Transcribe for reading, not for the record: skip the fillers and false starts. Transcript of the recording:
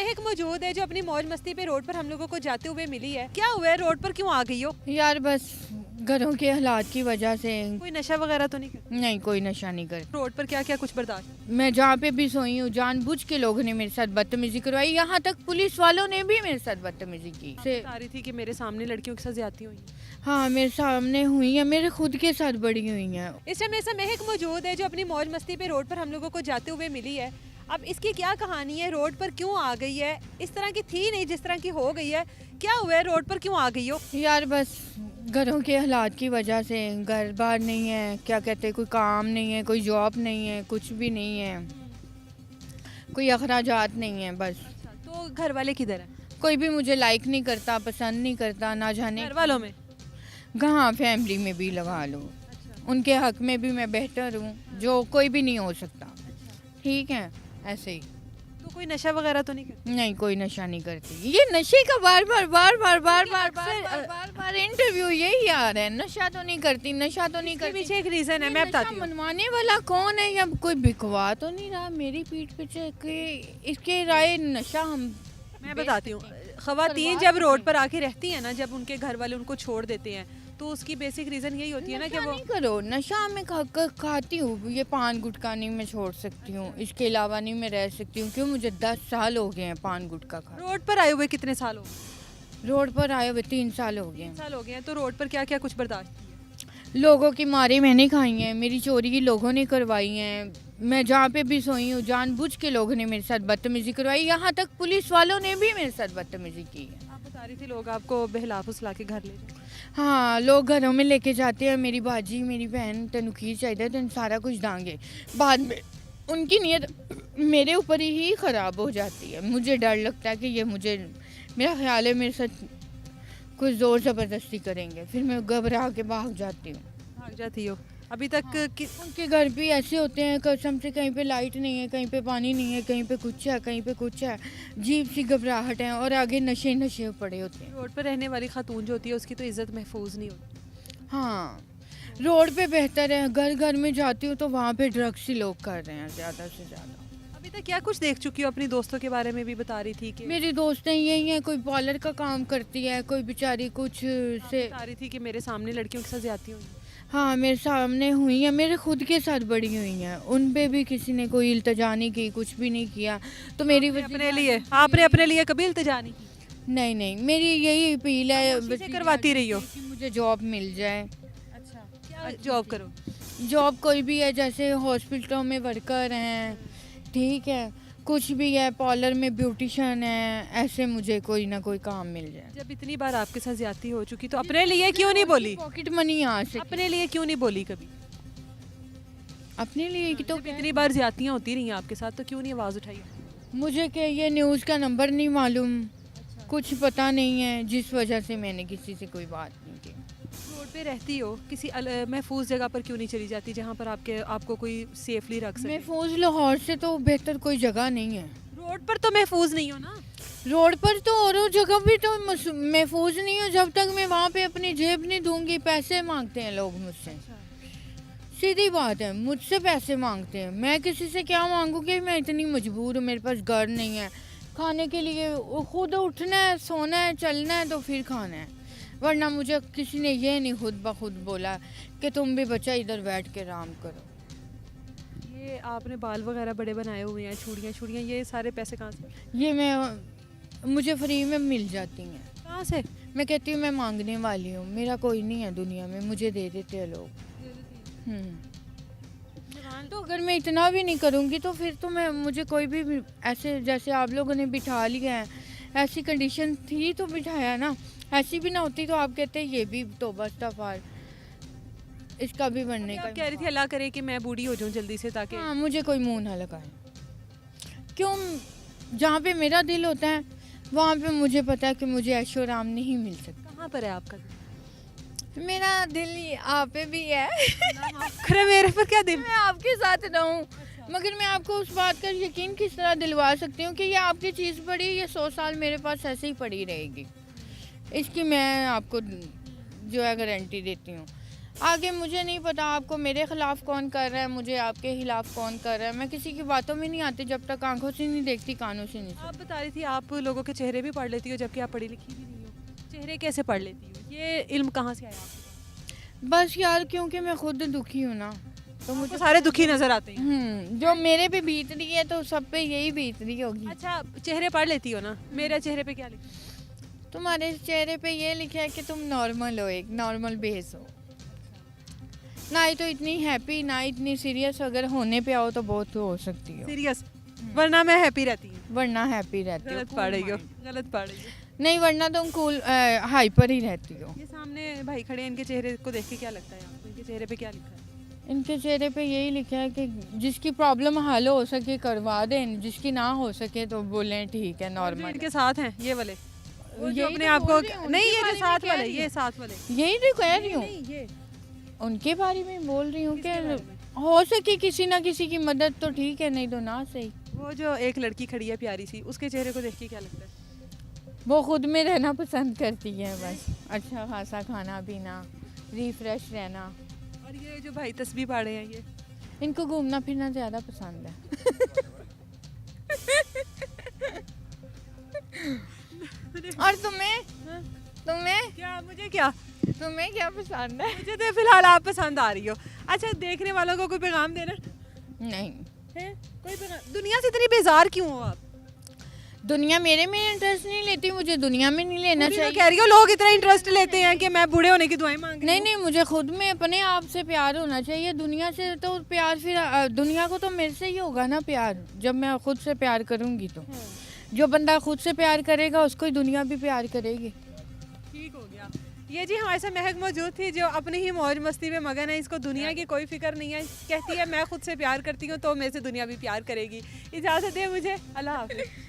महक मौजूद है जो अपनी मौज मस्ती पे रोड पर हम लोगों को जाते हुए मिली है। क्या हुआ है, रोड पर क्यों आ गई हो? यार बस घरों के हालात की वजह से। कोई नशा वगैरह तो नहीं कर? नहीं, कोई नशा नहीं कर। रोड पर क्या क्या कुछ बर्दाश्त? मैं जहाँ पे भी सोई हूँ जानबूझ के लोगों ने मेरे साथ बदतमीजी करवाई, यहाँ तक पुलिस वालों ने भी मेरे साथ बदतमीजी की। बता रही थी कि मेरे सामने लड़कियों के साथ ज्यादती हुई है। हाँ, मेरे सामने हुई है, मेरे खुद के साथ बड़ी हुई हैं। इस टाइम ऐसा महक मौजूद है जो अपनी मौज मस्ती पे रोड पर हम लोगों को जाते हुए मिली है। अब इसकी क्या कहानी है, रोड पर क्यों आ गई है? इस तरह की थी नहीं जिस तरह की हो गई है। क्या हुआ है, रोड पर क्यों आ गई हो? यार बस घरों के हालात की वजह से। घर बार नहीं है, क्या कहते हैं, कोई काम नहीं है, कोई जॉब नहीं है, कुछ भी नहीं है, कोई अखराजात नहीं है बस। तो घर वाले किधर हैं? कोई भी मुझे लाइक नहीं करता, पसंद नहीं करता, ना जाने घर वालों में? कहाँ, फैमिली में भी लगा लो। उनके हक में भी मैं बेहतर हूँ, जो कोई भी नहीं हो सकता। ठीक है, ऐसे ही। तो कोई नशा वगैरह तो नहीं करती? नहीं, कोई नशा नहीं करती। ये नशे का बार बार बार बार बार बार बार बार बार बार इंटरव्यू यही आ रहा है, नशा तो नहीं करती, नशा तो नहीं करती। पीछे एक रीजन है, मैं बताती हूँ। मनवाने वाला कौन है, या कोई बिकवा तो नहीं रहा मेरी पीठ पीछे कि इसके राय नशा हम। मैं बताती हूँ, खवातीन जब रोड पर आके रहती है ना, जब उनके घर वाले उनको छोड़ देते हैं, तो उसकी बेसिक रीजन यही होती है ना कि वो नहीं करो नशा। मैं खाती हूँ, ये पान गुटखा नहीं मैं छोड़ सकती हूँ, इसके अलावा नहीं मैं रह सकती हूँ। क्यों, मुझे 10 साल हो गए हैं पान गुटखा खा। रोड पर आए हुए कितने साल हो गए? रोड पर आए हुए 3 साल हो गए 3 हैं। साल हो गए हैं। तो रोड पर क्या क्या कुछ बर्दाश्त किया? लोगों की मारे मैंने खाई हैं, मेरी चोरी की लोगों ने करवाई हैं। मैं जहाँ पे भी सोई हूँ जानबूझ के लोगों ने मेरे साथ बदतमीजी करवाई, यहाँ तक पुलिस वालों ने भी मेरे साथ बदतमीजी की है। आप बता रही थी लोग आपको बहला फुसला के घर ले जाते हैं। हाँ, लोग घरों में लेके जाते हैं, मेरी बाजी मेरी बहन तेन खीर चाहिए, तेन सारा कुछ दांगे। बाद में उनकी नीयत मेरे ऊपर ही ख़राब हो जाती है। मुझे डर लगता है कि ये मुझे, मेरा ख्याल है मेरे साथ कुछ ज़ोर ज़बरदस्ती करेंगे, फिर मैं घबरा के भाग जाती हूँ। भाग जाती हो? अभी तक उनके घर भी ऐसे होते हैं, कसम से, कहीं पे लाइट नहीं है, कहीं पे पानी नहीं है, कहीं पे कुछ है, कहीं पे कुछ है, अजीब सी घबराहट है, और आगे नशे नशे पड़े होते हैं। रोड पर रहने वाली खातून जो होती है उसकी तो इज्जत महफूज नहीं होती। हाँ, रोड पे बेहतर है, घर घर में जाती हूँ तो वहाँ पे ड्रग्स ही लोग कर रहे हैं ज़्यादा से ज़्यादा। अभी तक क्या कुछ देख चुकी हो? अपनी दोस्तों के बारे में भी बता रही थी कि मेरी दोस्तें यही हैं, कोई पार्लर का काम करती है, कोई बेचारी कुछ से। बता रही थी कि मेरे सामने लड़कियों के साथ ज्यादती हुई। हाँ, मेरे सामने हुई हैं, मेरे खुद के साथ बड़ी हुई हैं, उन पे भी किसी ने कोई इल्तजा नहीं की, कुछ भी नहीं किया। तो मेरी अपने लिए आपने अपने लिए कभी इल्तिजा नहीं की? नहीं नहीं, मेरी यही अपील है से करवाती रही हो कि मुझे जॉब मिल जाए। अच्छा, क्या जॉब करो? जॉब कोई भी है, जैसे हॉस्पिटलों में वर्कर हैं, ठीक है, कुछ भी है, पार्लर में ब्यूटिशियन है, ऐसे मुझे कोई ना कोई काम मिल जाए। जब इतनी बार आपके साथ ज्यादती हो चुकी तो अपने लिए क्यों नहीं बोली? पॉकेट मनी यहाँ से अपने लिए क्यों नहीं बोली कभी? अपने लिए कि तो जब इतनी बार ज्यादतियां होती रही हैं आपके साथ तो क्यों नहीं आवाज उठाई? मुझे क्या ये न्यूज़ का नंबर नहीं मालूम, कुछ पता नहीं है, जिस वजह से मैंने किसी से कोई बात नहीं की। रोड पे रहती हो, किसी महफूज जगह पर क्यों नहीं चली जाती जहाँ पर आपको कोई सेफली रख सके? महफूज लाहौर से तो बेहतर कोई जगह नहीं है। रोड पर तो महफूज नहीं हो ना? रोड पर तो और जगह भी तो महफूज नहीं हो, जब तक मैं वहाँ पे अपनी जेब नहीं दूंगी। पैसे मांगते हैं लोग मुझसे, सीधी बात है, मुझसे पैसे मांगते हैं। मैं किसी से क्या मांगूंगी? मैं इतनी मजबूर हूँ, मेरे पास घर नहीं है, खाने के लिए खुद उठना है, सोना है, चलना है तो फिर खाना है, वरना मुझे किसी ने ये नहीं खुद ब खुद बोला कि तुम भी बच्चा इधर बैठ के आराम करो। ये आपने बाल वगैरह बड़े बनाए हुए हैं, चूड़ियाँ चूड़ियाँ, ये सारे पैसे कहाँ से? ये मुझे फ्री में मिल जाती हैं। कहाँ से? मैं कहती हूँ मैं मांगने वाली हूँ, मेरा कोई नहीं है दुनिया में, मुझे दे देते हैं लोग। तो अगर मैं इतना भी नहीं करूँगी तो फिर तो मुझे कोई भी ऐसे, जैसे आप लोगों ने बिठा लिया है, ऐसी कंडीशन थी तो बिठाया ना, ऐसी भी ना होती तो आप कहते ये भी तौबा इस्तग़फ़ार, इसका भी बनने का। कह रही थी अल्लाह करे कि मैं बूढ़ी हो जाऊँ जल्दी से, ताकि हाँ, मुझे कोई मुंह ना लगाए। क्यों, जहाँ पे मेरा दिल होता है वहाँ पे मुझे पता है कि मुझे ऐशो आराम नहीं मिल सकता। कहाँ पर है आपका? मेरा दिल आप पे भी है। खरे मेरे पर क्या दिल? मैं आपके साथ रहूं, मगर मैं आपको उस बात का यकीन किस तरह दिलवा सकती हूँ कि ये आपकी चीज़ पड़ी, ये 100 साल मेरे पास ऐसे ही पड़ी रहेगी। इसकी मैं आपको जो है गारंटी देती हूँ। आगे मुझे नहीं पता आपको मेरे खिलाफ कौन कर रहा है, मुझे आपके खिलाफ कौन कर रहा है। मैं किसी की बातों में नहीं आती जब तक आंखों से नहीं देखती, कानों से नहीं आप बता रही थी आप लोगों के चेहरे भी पढ़ लेती हो जबकि आप पढ़ी लिखी भी नहीं हो। चेहरे कैसे पढ़ लेती हो, ये इल्म कहाँ से आया आपके पास? बस यार क्योंकि मैं खुद दुखी हूँ ना, तो मुझे मुझे सारे दुखी नजर आते हैं। जो मेरे पे बीत रही है तो सब पे यही बीत रही होगी। अच्छा, चेहरे पढ़ लेती हो ना, मेरे चेहरे पे क्या लिखा है? तुम्हारे चेहरे पे ये लिखा है कि तुम नॉर्मल हो, एक नॉर्मल बेस हो, ना ही तो इतनी हैप्पी ना इतनी सीरियस। अगर होने पे आओ तो बहुत हो सकती हो, सीरियस, वरना मैं हैप्पी रहती हूँ। वरना हैप्पी रहती हो। गलत पढ़ रही हो, गलत पढ़ रही हो। नहीं, वरना तुम कूल हाइपर ही रहती हो। ये सामने भाई खड़े हैं, इनके चेहरे को देख के क्या लगता है आपको, इनके चेहरे पे क्या लिखा है? इनके चेहरे पे यही लिखा है कि जिसकी प्रॉब्लम हल हो सके करवा दें, जिसकी ना हो सके तो बोलें ठीक है जो नॉर्मल। इनके साथ हैं ये वाले, वो जो यही अपने तो आप बोल को रही हूँ, नहीं, उनके ये जो बारे में साथ कह वाले, रही ये हूँ। साथ वाले, यही तो कह रही हूँ, नहीं ये उनके बारे में बोल रही हूँ किसके बारे में? कि हो सके किसी ना किसी की मदद तो ठीक है, नहीं तो ना सही। वो जो एक लड़की खड़ी है प्यारी सी, उसके चेहरे को देख के क्या लगता है? वो खुद में रहना पसंद करती है, बस अच्छा खासा खाना पीना, रिफ्रेश रहना। और ये जो भाई तस्बीह पाड़े हैं, ये इनको घूमना फिरना ज़्यादा पसंद है। और तुम्हें हाँ? तुम्हें क्या मुझे क्या तुम्हें क्या पसंद है? मुझे तो फिलहाल आप पसंद आ रही हो। अच्छा, देखने वालों को कोई पैगाम देना नहीं, है? कोई पैगाम? दुनिया से इतनी बेजार क्यों हो आप? दुनिया मेरे में इंटरेस्ट नहीं लेती, मुझे दुनिया में नहीं लेना पूरी तो चाहिए। कह रही हो लोग इतना इंटरेस्ट लेते हैं कि मैं बूढ़े होने की दुआएं मांग रही नहीं हूँ। नहीं, मुझे खुद में अपने आप से प्यार होना चाहिए। दुनिया से तो प्यार फिर दुनिया को तो मेरे से ही होगा ना प्यार, जब मैं खुद से प्यार करूंगी तो। हाँ, जो बंदा खुद से प्यार करेगा उसको ही दुनिया भी प्यार करेगी। ठीक हो गया। ये जी हमारे साथ महक मौजूद थी जो अपनी ही मौज मस्ती में मगन है, इसको दुनिया की कोई फिक्र नहीं है। कहती है मैं खुद से प्यार करती हूँ तो मेरे से दुनिया भी प्यार करेगी। इजाज़त दे मुझे, अल्लाह हाफिज़।